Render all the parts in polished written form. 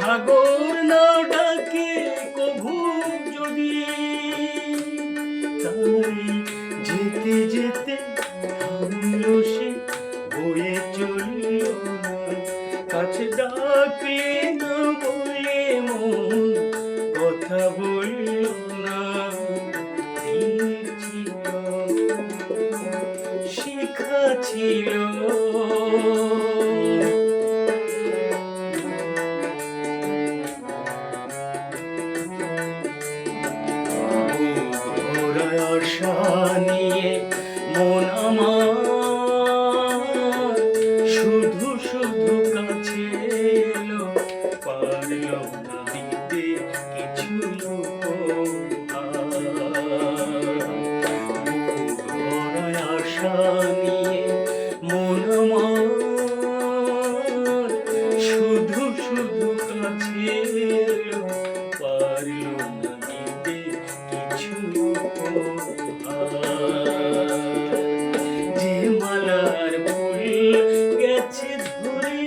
সাগর না ডাকে কভু যদি, তাই যেতে যেতে থামলো সে, বয়ে চলল না। কাছে ডাকলে না বলে মন কথা বলল না। ছিল শিখা ছিল আশা নিয়ে মন আমার শুধু শুধু কাছে এলো, পারল না দিতে কিছু উপহার। আশা নিয়ে মন আমার শুধু শুধু কাছে এলো, পারল না দিতে কিছু যে মালার ফুল গেছে ধরে,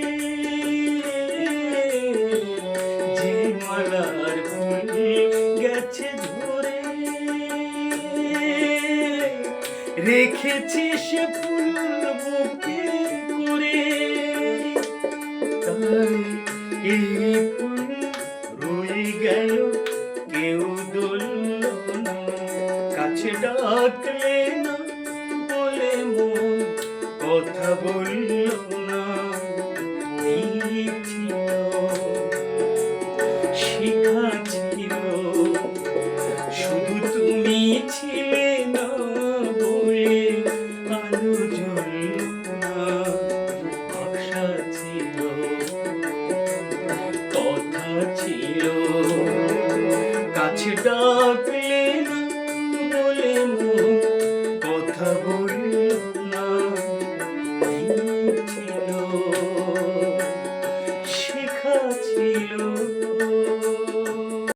যে মালার ফুল গেছে ধরে, রেখেছি সে ফুল বুকে করে। তাই এই ফুল রয়ে গেল, কেউ ধরল না। কাছে ডাকলে না বলে মন কথা বলল না। ছিল শিখা ছিল, শুধু তুমি ছিলে না বলে আলো জ্বলল না। আশা ছিল, কথা ছিল, কাছে ডাক